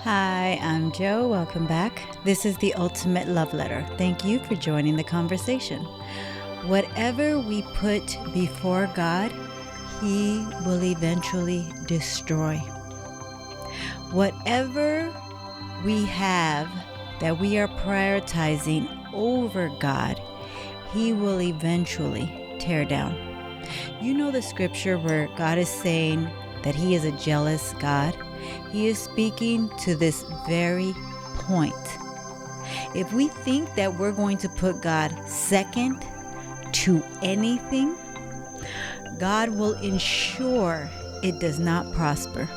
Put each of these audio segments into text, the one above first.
Hi, I'm Joe. Welcome back. This is the Ultimate Love Letter. Thank you for joining the conversation. Whatever we put before God, He will eventually destroy. Whatever we have that we are prioritizing over God, He will eventually tear down. You know the scripture where God is saying that He is a jealous God? He is speaking to this very point. If we think that we're going to put God second to anything, God will ensure it does not prosper.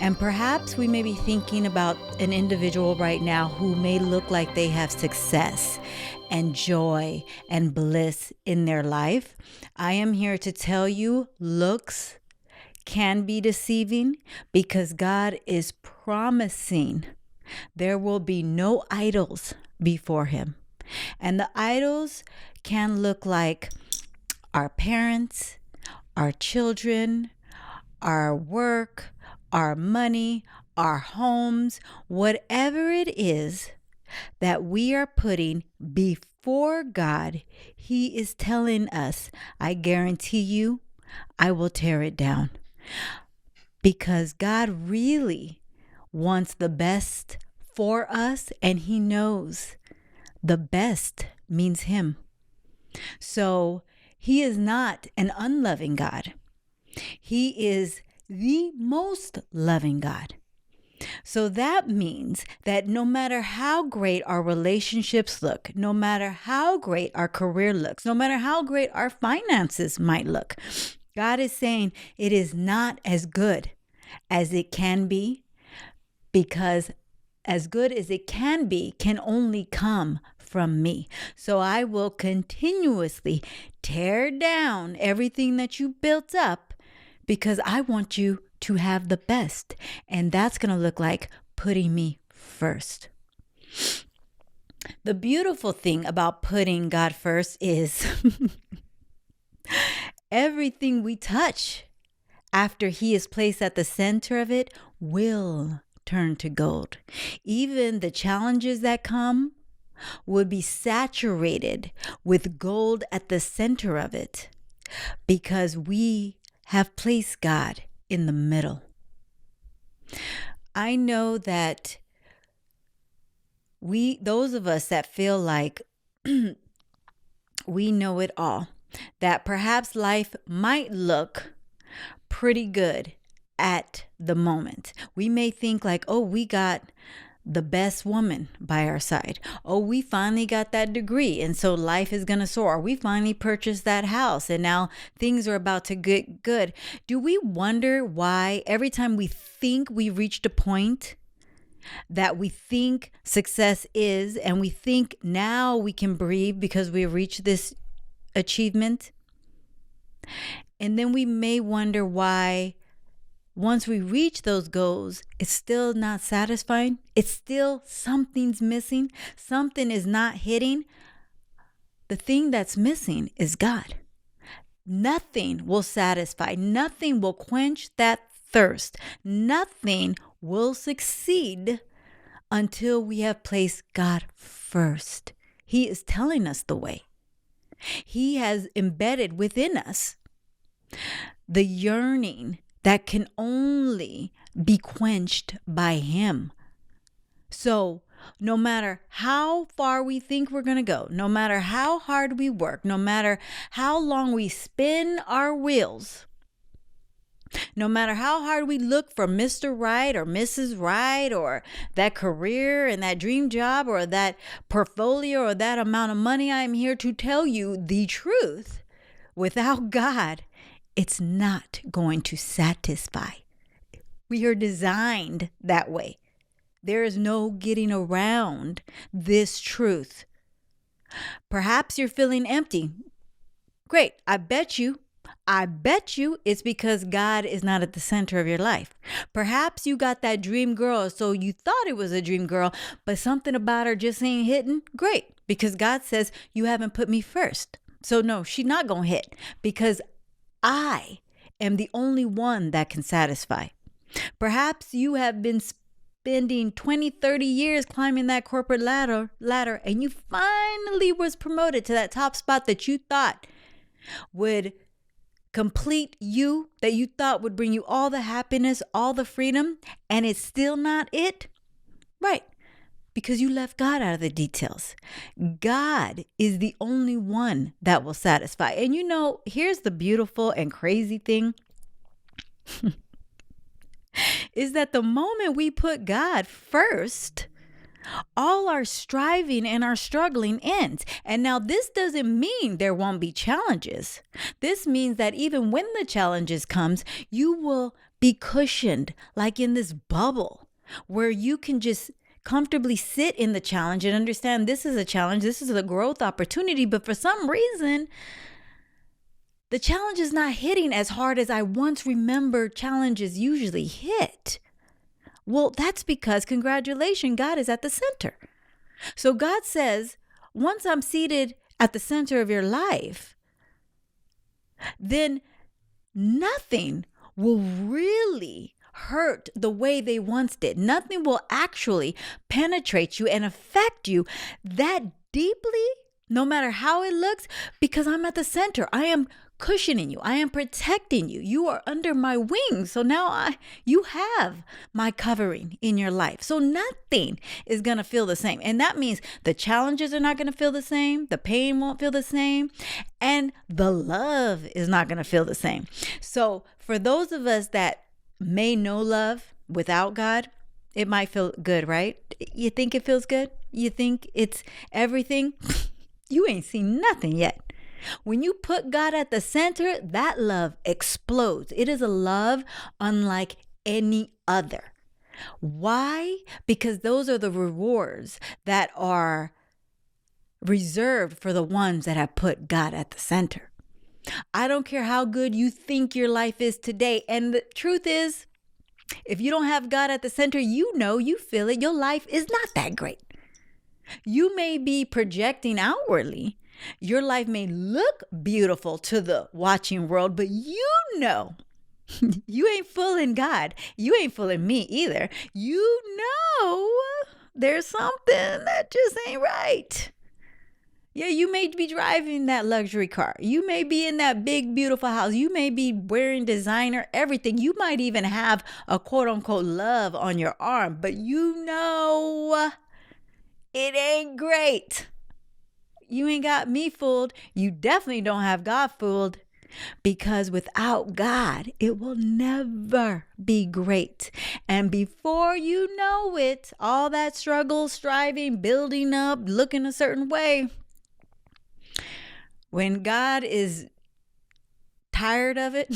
And perhaps we may be thinking about an individual right now who may look like they have success and joy and bliss in their life. I am here to tell you, looks can be deceiving because God is promising there will be no idols before Him. And the idols can look like our parents, our children, our work, our money, our homes, whatever it is that we are putting before God. He is telling us, I guarantee you, I will tear it down. Because God really wants the best for us, and He knows the best means Him. So He is not an unloving God. He is the most loving God. So that means that no matter how great our relationships look, no matter how great our career looks, no matter how great our finances might look, God is saying it is not as good as it can be, because as good as it can be can only come from me. So I will continuously tear down everything that you built up because I want you to have the best. And that's going to look like putting me first. The beautiful thing about putting God first is everything we touch after He is placed at the center of it will turn to gold. Even the challenges that come would be saturated with gold at the center of it because we have placed God in the middle. I know that those of us that feel like we know it all, that perhaps life might look pretty good at the moment. We may think like, oh, we got the best woman by our side. Oh, we finally got that degree, and so life is going to soar. We finally purchased that house, and now things are about to get good. Do we wonder why every time we think we reached a point that we think success is, and we think now we can breathe because we reached this achievement? And then we may wonder why once we reach those goals, it's still not satisfying. It's still something's missing. Something is not hitting. The thing that's missing is God. Nothing will satisfy. Nothing will quench that thirst. Nothing will succeed until we have placed God first. He is telling us the way. He has embedded within us the yearning that can only be quenched by Him. So no matter how far we think we're going to go, no matter how hard we work, no matter how long we spin our wheels, no matter how hard we look for Mr. Right or Mrs. Right, or that career and that dream job or that portfolio or that amount of money, I'm here to tell you the truth. Without God, it's not going to satisfy. We are designed that way. There is no getting around this truth. Perhaps you're feeling empty. Great. I bet you it's because God is not at the center of your life. Perhaps you got that dream girl, so you thought it was a dream girl, but something about her just ain't hitting. Great. Because God says, you haven't put me first. So no, she's not going to hit because I am the only one that can satisfy. Perhaps you have been spending 20, 30 years climbing that corporate ladder, and you finally was promoted to that top spot that you thought would complete you, that you thought would bring you all the happiness, all the freedom, and it's still not it? Right. Because you left God out of the details. God is the only one that will satisfy. And you know, here's the beautiful and crazy thing is that the moment we put God first, all our striving and our struggling ends. And now this doesn't mean there won't be challenges. This means that even when the challenges comes, you will be cushioned like in this bubble where you can just comfortably sit in the challenge and understand this is a challenge, this is a growth opportunity. But for some reason, the challenge is not hitting as hard as I once remembered challenges usually hit. Well, that's because, congratulations, God is at the center. So God says, once I'm seated at the center of your life, then nothing will really hurt the way they once did. Nothing will actually penetrate you and affect you that deeply, no matter how it looks, because I'm at the center. I am cushioning you. I am protecting you. You are under my wings. So now you have my covering in your life. So nothing is going to feel the same. And that means the challenges are not going to feel the same. The pain won't feel the same. And the love is not going to feel the same. So for those of us that may know love without God, it might feel good, right? You think it feels good? You think it's everything? You ain't seen nothing yet. When you put God at the center, that love explodes. It is a love unlike any other. Why? Because those are the rewards that are reserved for the ones that have put God at the center. I don't care how good you think your life is today. And the truth is, if you don't have God at the center, you know, you feel it. Your life is not that great. You may be projecting outwardly. Your life may look beautiful to the watching world, but you know, you ain't fooling God. You ain't fooling me either. You know, there's something that just ain't right. Yeah, you may be driving that luxury car. You may be in that big, beautiful house. You may be wearing designer, everything. You might even have a quote unquote love on your arm, but you know, it ain't great. You ain't got me fooled. You definitely don't have God fooled, because without God, it will never be great. And before you know it, all that struggle, striving, building up, looking a certain way, when God is tired of it,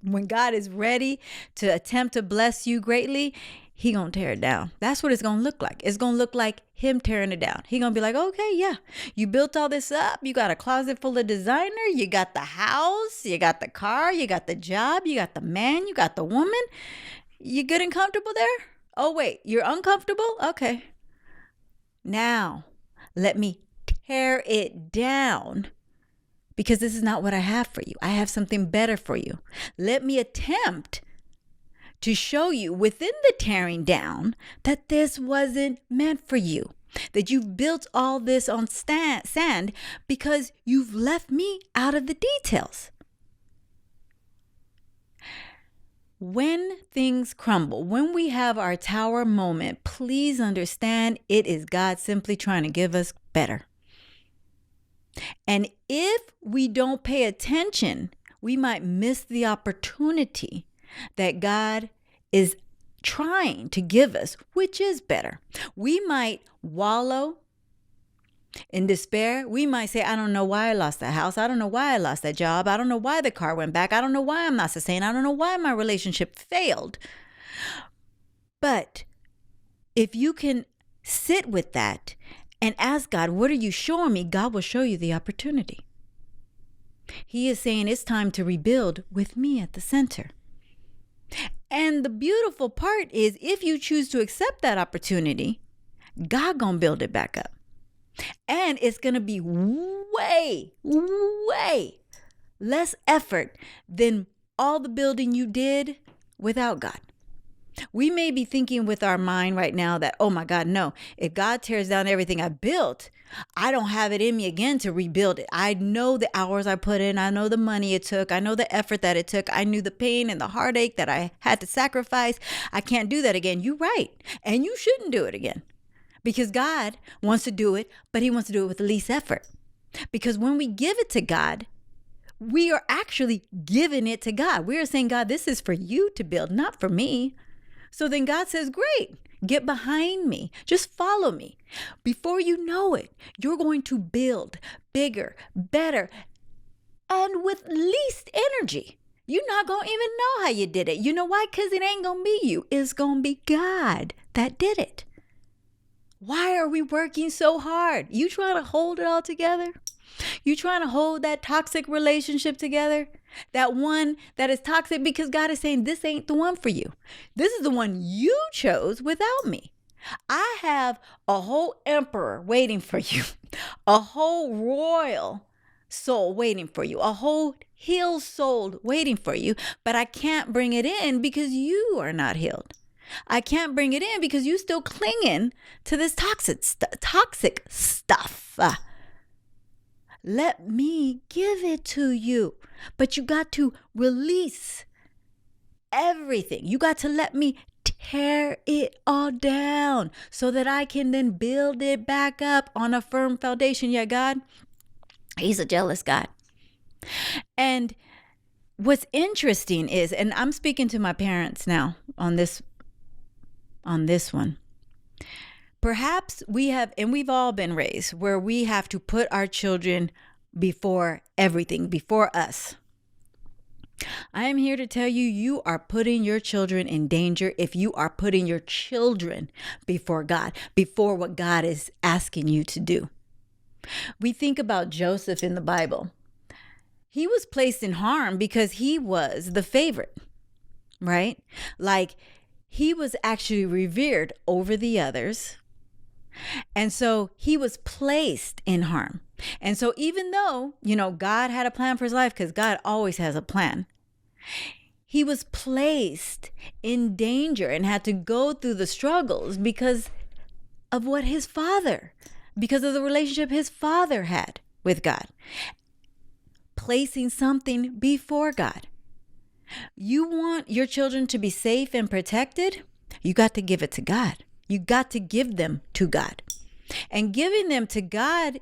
when God is ready to attempt to bless you greatly, He gonna tear it down. That's what it's gonna look like. It's gonna look like Him tearing it down. He gonna be like, okay, yeah, you built all this up. You got a closet full of designer. You got the house. You got the car. You got the job. You got the man. You got the woman. You good and comfortable there? Oh, wait, you're uncomfortable? Okay. Now, let me tear it down, because this is not what I have for you. I have something better for you. Let me attempt to show you within the tearing down that this wasn't meant for you, that you've built all this on sand because you've left me out of the details. When things crumble, when we have our tower moment, please understand it is God simply trying to give us better. And if we don't pay attention, we might miss the opportunity that God is trying to give us, which is better. We might wallow in despair. We might say, I don't know why I lost that house. I don't know why I lost that job. I don't know why the car went back. I don't know why I'm not sustained. I don't know why my relationship failed. But if you can sit with that and ask God, what are you showing me? God will show you the opportunity. He is saying it's time to rebuild with me at the center. And the beautiful part is, if you choose to accept that opportunity, God gonna build it back up. And it's gonna be way, way less effort than all the building you did without God. We may be thinking with our mind right now that, oh my God, no, if God tears down everything I built, I don't have it in me again to rebuild it. I know the hours I put in. I know the money it took. I know the effort that it took. I knew the pain and the heartache that I had to sacrifice. I can't do that again. You're right. And you shouldn't do it again, because God wants to do it, but he wants to do it with the least effort. Because when we give it to God, we are actually giving it to God. We are saying, God, this is for you to build, not for me. So then God says, great, get behind me. Just follow me. Before you know it, you're going to build bigger, better, and with least energy. You're not going to even know how you did it. You know why? Because it ain't going to be you. It's going to be God that did it. Why are we working so hard? You trying to hold it all together? You trying to hold that toxic relationship together? That one that is toxic, because God is saying, this ain't the one for you. This is the one you chose without me. I have a whole emperor waiting for you, a whole royal soul waiting for you, a whole healed soul waiting for you, but I can't bring it in because you are not healed. I can't bring it in because you still clinging to this toxic stuff. Let me give it to you. But you got to release everything. You got to let me tear it all down so that I can then build it back up on a firm foundation. Yeah, God, he's a jealous God. And what's interesting is, and I'm speaking to my parents now on this one. Perhaps we have, and we've all been raised where we have to put our children before everything, before us. I am here to tell you, you are putting your children in danger if you are putting your children before God, before what God is asking you to do. We think about Joseph in the Bible. He was placed in harm because he was the favorite, right? Like, he was actually revered over the others. And so he was placed in harm. And so even though, God had a plan for his life, because God always has a plan, he was placed in danger and had to go through the struggles because of what because of the relationship his father had with God, placing something before God. You want your children to be safe and protected? You got to give it to God. You got to give them to God. And giving them to God,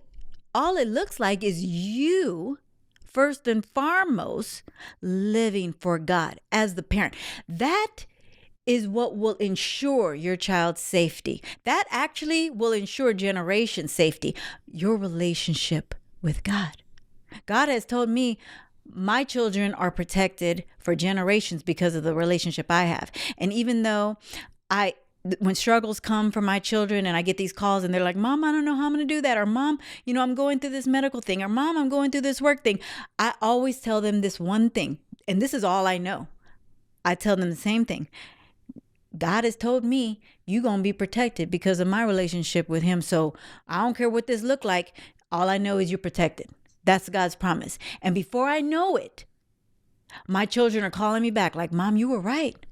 all it looks like is you, first and foremost, living for God as the parent. That is what will ensure your child's safety. That actually will ensure generation safety, your relationship with God. God has told me my children are protected for generations because of the relationship I have. And even though when struggles come for my children and I get these calls and they're like, Mom, I don't know how I'm going to do that. Or Mom, I'm going through this medical thing. Or Mom, I'm going through this work thing. I always tell them this one thing. And this is all I know. I tell them the same thing. God has told me you're going to be protected because of my relationship with him. So I don't care what this look like. All I know is you're protected. That's God's promise. And before I know it, my children are calling me back like, Mom, you were right.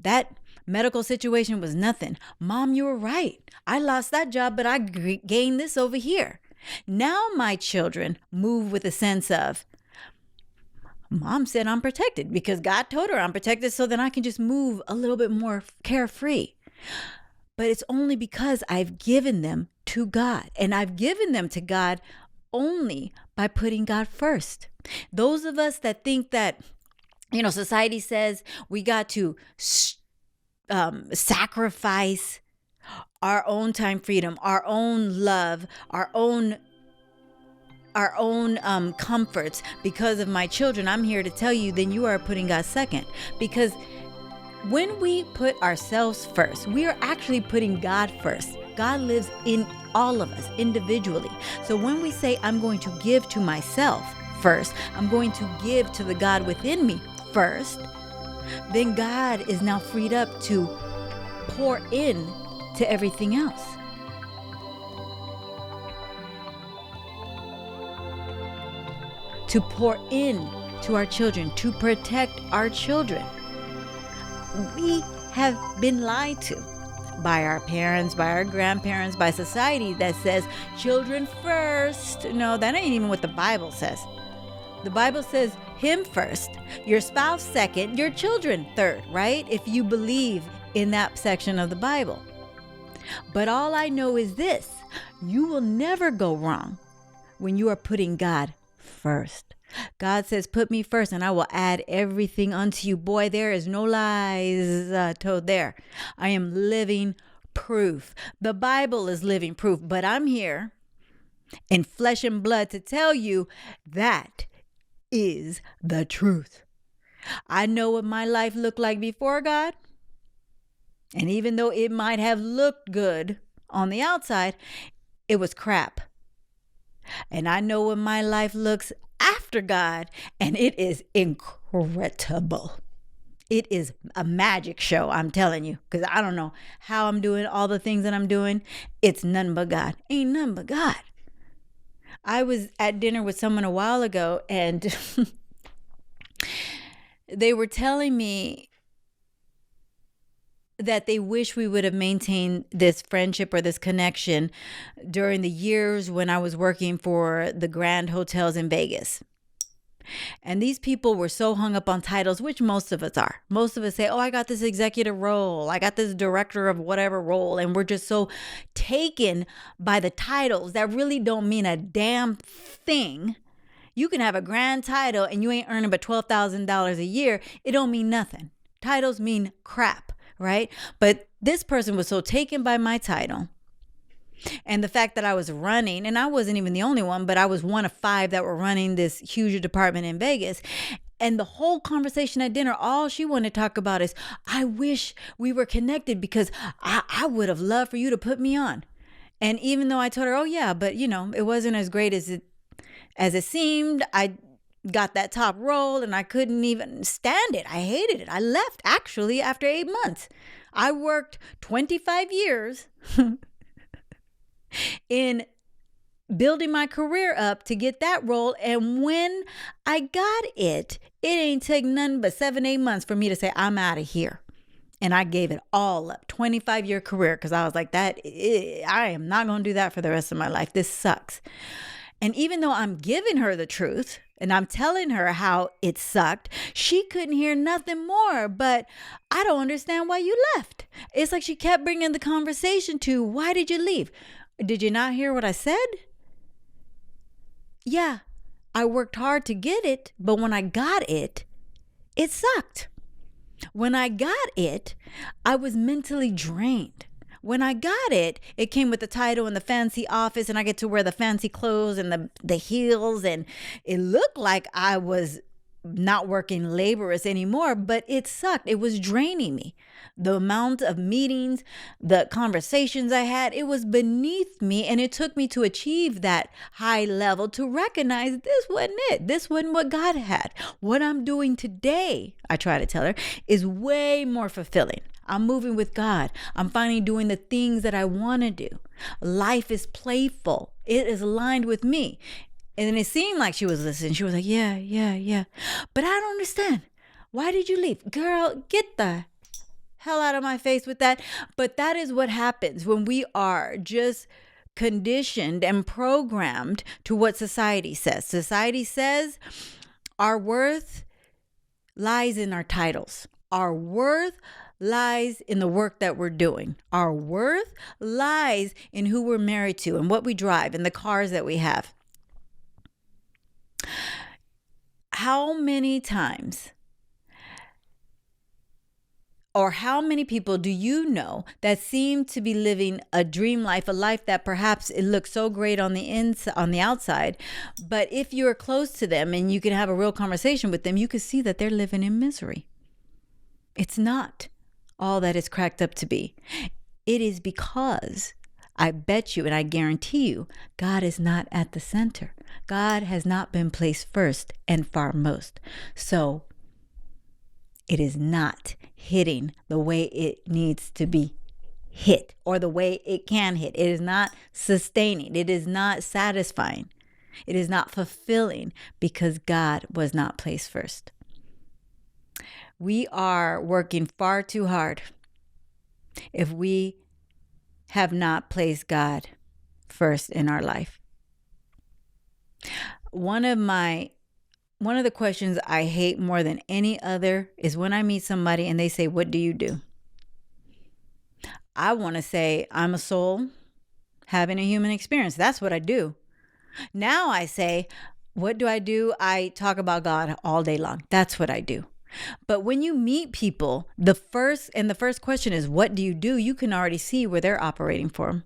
That medical situation was nothing. Mom, you were right. I lost that job, but I gained this over here. Now my children move with a sense of, Mom said I'm protected because God told her I'm protected, so then I can just move a little bit more carefree. But it's only because I've given them to God, and I've given them to God only by putting God first. Those of us that think that, society says we got to sacrifice our own time freedom, our own love, our own comforts because of my children. I'm here to tell you, then you are putting God second. Because when we put ourselves first, we are actually putting God first. God lives in all of us individually. So when we say, I'm going to give to myself first, I'm going to give to the God within me first, then God is now freed up to pour in to everything else. To pour in to our children, to protect our children. We have been lied to by our parents, by our grandparents, by society that says children first. No, that ain't even what the Bible says. The Bible says him first, your spouse second, your children third, right? If you believe in that section of the Bible. But all I know is this: you will never go wrong when you are putting God first. God says, put me first and I will add everything unto you. Boy, there is no lies told there. I am living proof. The Bible is living proof, but I'm here in flesh and blood to tell you that is the truth. I know what my life looked like before God. And even though it might have looked good on the outside, it was crap. And I know what my life looks after God, and it is incredible. It is a magic show, I'm telling you, because I don't know how I'm doing all the things that I'm doing. It's none but God. Ain't none but God. I was at dinner with someone a while ago, and they were telling me that they wish we would have maintained this friendship or this connection during the years when I was working for the Grand Hotels in Vegas. And these people were so hung up on titles, which most of us are. Most of us say, oh, I got this executive role. I got this director of whatever role. And we're just so taken by the titles that really don't mean a damn thing. You can have a grand title and you ain't earning but $12,000 a year. It don't mean nothing. Titles mean crap, right? But this person was so taken by my title and the fact that I was running, and I wasn't even the only one, but I was one of 5 that were running this huge department in Vegas. And the whole conversation at dinner, all she wanted to talk about is, I wish we were connected because I would have loved for you to put me on. And even though I told her, oh yeah, but it wasn't as great as it seemed. I got that top role and I couldn't even stand it. I hated it. I left actually after 8 months. I worked 25 years in building my career up to get that role. And when I got it ain't take nothing but 7-8 months for me to say, I'm out of here. And I gave it all up, 25-year career, because I was like, I am not going to do that for the rest of my life. This sucks. And even though I'm giving her the truth and I'm telling her how it sucked, she couldn't hear nothing more. But I don't understand why you left. It's like she kept bringing the conversation to, why did you leave? Did you not hear what I said? Yeah, I worked hard to get it, but when I got it, it sucked. When I got it, I was mentally drained. When I got it, it came with the title and the fancy office, and I get to wear the fancy clothes and the heels, and it looked like I was not working laborious anymore, but it sucked. It was draining me. The amount of meetings, the conversations I had, it was beneath me, and it took me to achieve that high level to recognize this wasn't it. This wasn't what God had. What I'm doing today, I try to tell her, is way more fulfilling. I'm moving with God. I'm finally doing the things that I want to do. Life is playful. It is aligned with me. And then it seemed like she was listening. She was like, yeah. But I don't understand. Why did you leave? Girl, get the hell out of my face with that. But that is what happens when we are just conditioned and programmed to what society says. Society says our worth lies in our titles. Our worth lies in the work that we're doing. Our worth lies in who we're married to and what we drive and the cars that we have. How many times or how many people do you know that seem to be living a dream life, a life that perhaps it looks so great on the inside, on the outside, but if you're close to them and you can have a real conversation with them, you can see that they're living in misery. It's not all that it's cracked up to be. It is because I bet you and I guarantee you, God is not at the center. God has not been placed first and foremost. So it is not hitting the way it needs to be hit or the way it can hit. It is not sustaining. It is not satisfying. It is not fulfilling because God was not placed first. We are working far too hard if we have not placed God first in our life. One of the questions I hate more than any other is when I meet somebody and they say, "What do you do?" I want to say, "I'm a soul having a human experience. That's what I do." Now I say, "What do I do?" I talk about God all day long. That's what I do. But when you meet people, the first question is, "What do you do?" You can already see where they're operating from.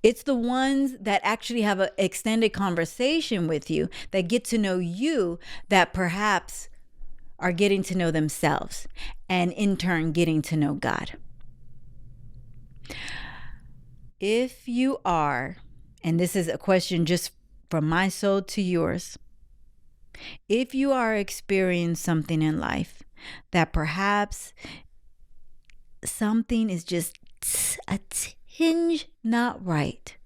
It's the ones that actually have an extended conversation with you, that get to know you, that perhaps are getting to know themselves, and in turn getting to know God. If you are, and this is a question just from my soul to yours, if you are experiencing something in life that perhaps something is just a tinge not right,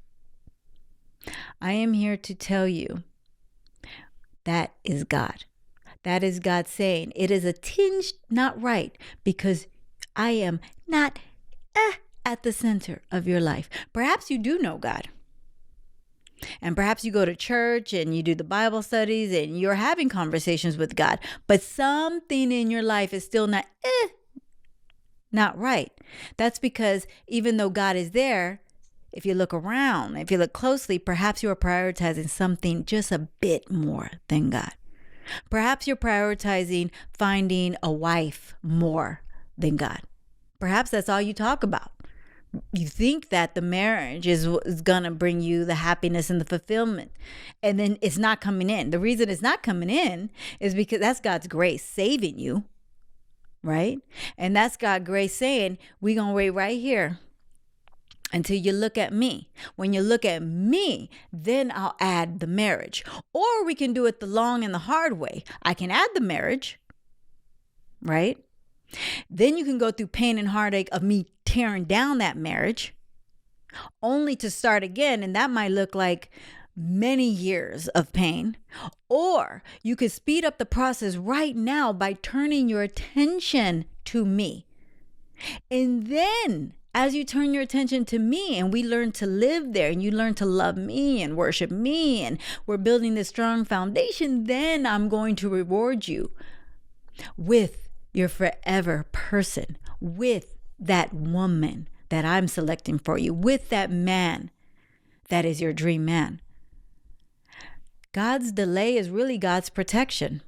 I am here to tell you that is God. That is God saying it is a tinge not right because I am not at the center of your life. Perhaps you do know God. And perhaps you go to church and you do the Bible studies and you're having conversations with God, but something in your life is still not right. That's because even though God is there, if you look around, if you look closely, perhaps you are prioritizing something just a bit more than God. Perhaps you're prioritizing finding a wife more than God. Perhaps that's all you talk about. You think that the marriage is going to bring you the happiness and the fulfillment, and then it's not coming in. The reason it's not coming in is because that's God's grace saving you, right? And that's God's grace saying, we're going to wait right here until you look at me. When you look at me, then I'll add the marriage. Or we can do it the long and the hard way. I can add the marriage, right? Then you can go through pain and heartache of me tearing down that marriage, only to start again. And that might look like many years of pain. Or you could speed up the process right now by turning your attention to me. And then as you turn your attention to me and we learn to live there and you learn to love me and worship me and we're building this strong foundation, then I'm going to reward you with your forever person, with that woman that I'm selecting for you, with that man that is your dream man. God's delay is really God's protection.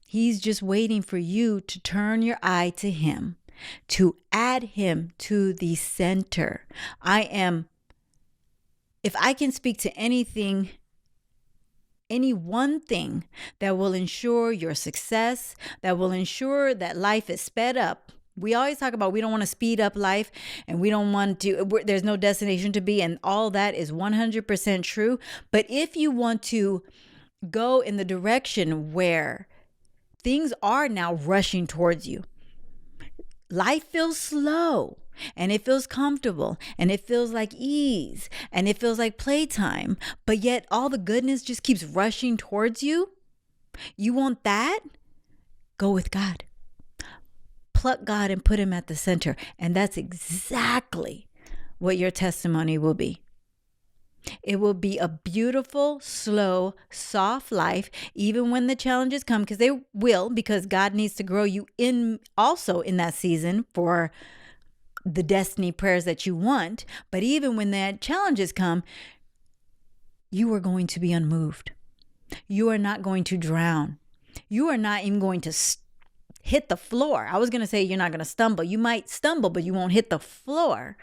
He's just waiting for you to turn your eye to him, to add him to the center. If I can speak to anything, any one thing that will ensure your success, that will ensure that life is sped up. We always talk about we don't want to speed up life and we don't want to, there's no destination to be, and all that is 100% true. But if you want to go in the direction where things are now rushing towards you, life feels slow and it feels comfortable and it feels like ease and it feels like playtime, but yet all the goodness just keeps rushing towards you. You want that? Go with God. Pluck God and put him at the center. And that's exactly what your testimony will be. It will be a beautiful, slow, soft life, even when the challenges come, because they will, because God needs to grow you in also in that season for the destiny prayers that you want. But even when that challenges come, you are going to be unmoved. You are not going to drown. You are not even going to hit the floor. I was going to say you're not going to stumble. You might stumble, but you won't hit the floor.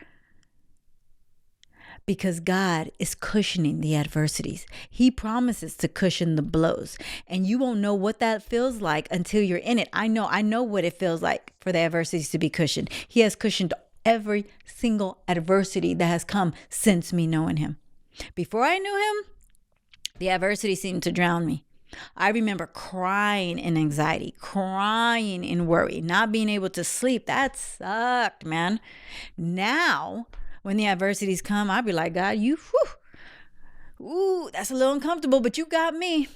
Because God is cushioning the adversities. He promises to cushion the blows. And you won't know what that feels like until you're in it. I know what it feels like for the adversities to be cushioned. He has cushioned every single adversity that has come since me knowing him. Before I knew him, the adversity seemed to drown me. I remember crying in anxiety, crying in worry, not being able to sleep. That sucked, man. Now, when the adversities come, I'll be like, God, that's a little uncomfortable, but you got me.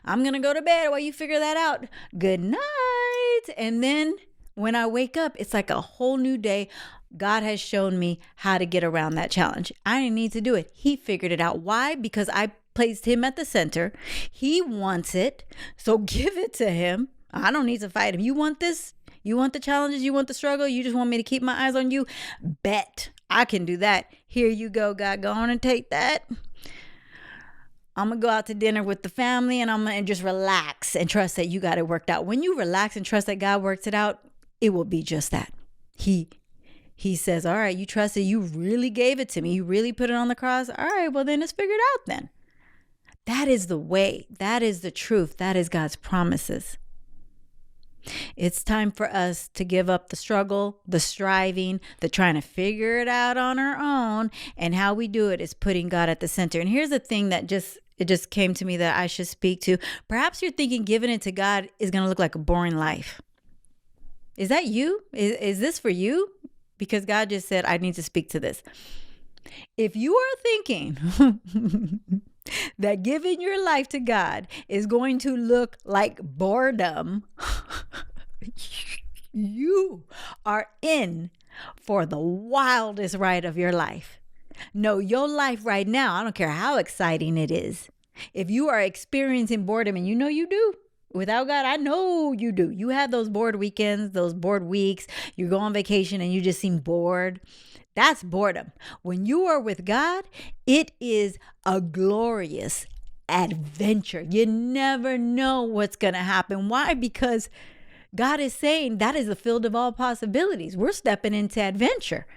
I'm going to go to bed while you figure that out. Good night. And then When I wake up, it's like a whole new day. God has shown me how to get around that challenge. I didn't need to do it. He figured it out. Why? Because I placed him at the center. He wants it. So give it to him. I don't need to fight him. You want this? You want the challenges? You want the struggle? You just want me to keep my eyes on you? Bet I can do that. Here you go, God. Go on and take that. I'm going to go out to dinner with the family and I'm going to just relax and trust that you got it worked out. When you relax and trust that God works it out, it will be just that. He says, all right, you trusted, you really gave it to me. You really put it on the cross. All right, well, then it's figured out then. That is the way. That is the truth. That is God's promises. It's time for us to give up the struggle, the striving, the trying to figure it out on our own. And how we do it is putting God at the center. And here's the thing that it just came to me that I should speak to. Perhaps you're thinking giving it to God is going to look like a boring life. Is that you? Is this for you? Because God just said, I need to speak to this. If you are thinking that giving your life to God is going to look like boredom, you are in for the wildest ride of your life. No, your life right now, I don't care how exciting it is. If you are experiencing boredom, and you know you do, without God, I know you do. You have those bored weekends, those bored weeks. You go on vacation and you just seem bored. That's boredom. When you are with God, it is a glorious adventure. You never know what's going to happen. Why? Because God is saying that is the field of all possibilities. We're stepping into adventure.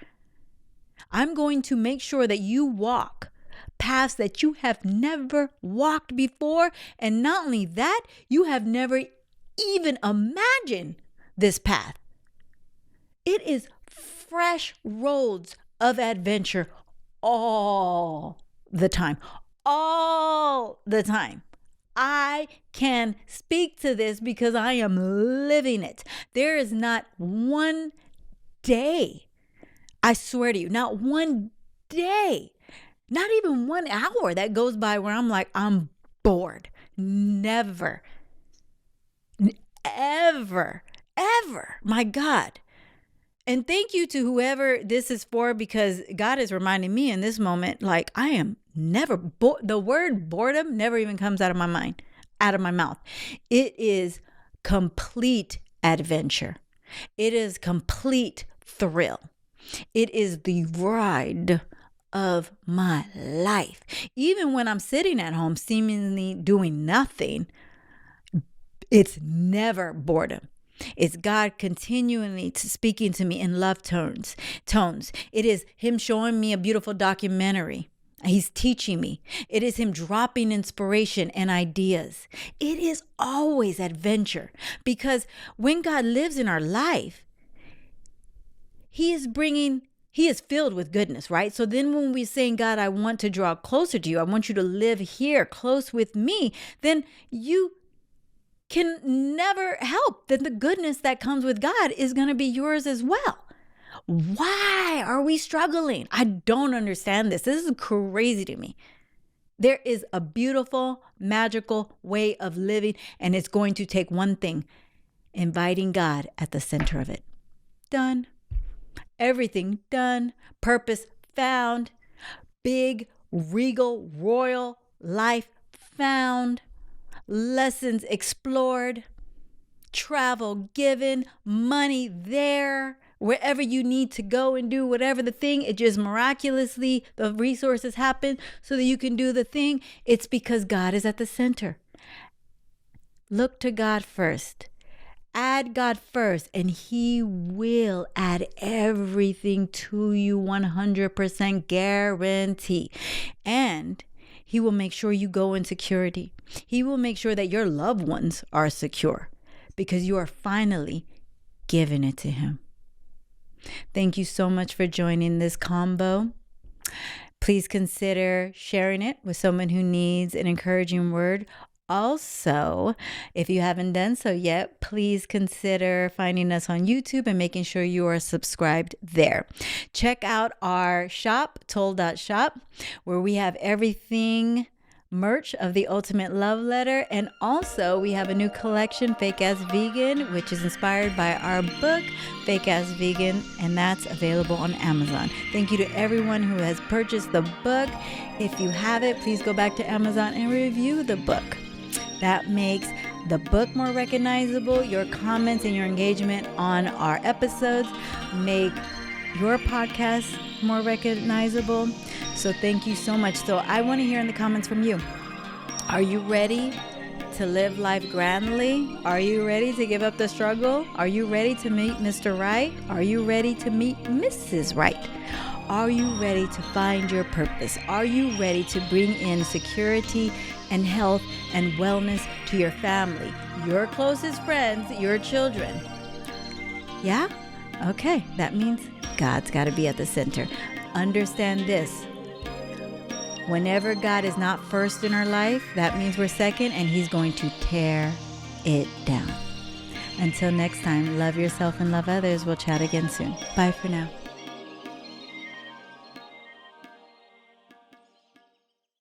I'm going to make sure that you walk paths that you have never walked before. And not only that, you have never even imagined this path. It is fresh roads of adventure all the time. All the time. I can speak to this because I am living it. There is not one day, I swear to you, not one day, not even 1 hour that goes by where I'm like, I'm bored. Never. Ever. My God. And thank you to whoever this is for, because God is reminding me in this moment, like, I am never, the word boredom never even comes out of my mind, out of my mouth. It is complete adventure. It is complete thrill. It is the ride of my life. Even when I'm sitting at home seemingly doing nothing, it's never boredom. It's God continually speaking to me in love tones. It is him showing me a beautiful documentary. He's teaching me. It is him dropping inspiration and ideas. It is always adventure, because when God lives in our life, he is filled with goodness, right? So then when we're saying, God, I want to draw closer to you, I want you to live here close with me, then you can never help that the goodness that comes with God is going to be yours as well. Why are we struggling? I don't understand this. This is crazy to me. There is a beautiful, magical way of living, and it's going to take one thing: inviting God at the center of it. Done. Everything done. Purpose found. Big, regal, royal life found. Lessons explored. Travel given. Money there. Wherever you need to go and do whatever the thing, it just miraculously, the resources happen so that you can do the thing. It's because God is at the center. Look to God first. Add God first, and he will add everything to you, 100% guarantee. And he will make sure you go in security. He will make sure that your loved ones are secure, because you are finally giving it to him. Thank you so much for joining this combo. Please consider sharing it with someone who needs an encouraging word. Also, if you haven't done so yet, please consider finding us on YouTube and making sure you are subscribed there. Check out our shop, toll.shop, where we have everything merch of the Ultimate Love Letter. And also we have a new collection, Fake Ass Vegan, which is inspired by our book, Fake Ass Vegan, and that's available on Amazon. Thank you to everyone who has purchased the book. If you have it, please go back to Amazon and review the book. That makes the book more recognizable. Your comments and your engagement on our episodes make your podcast more recognizable. So thank you so much. So I want to hear in the comments from you. Are you ready to live life grandly? Are you ready to give up the struggle? Are you ready to meet Mr. Right? Are you ready to meet Mrs. Right? Are you ready to find your purpose? Are you ready to bring in security and health and wellness to your family, your closest friends, your children? Yeah? Okay, that means God's got to be at the center. Understand this. Whenever God is not first in our life, that means we're second, and He's going to tear it down. Until next time, love yourself and love others. We'll chat again soon. Bye for now.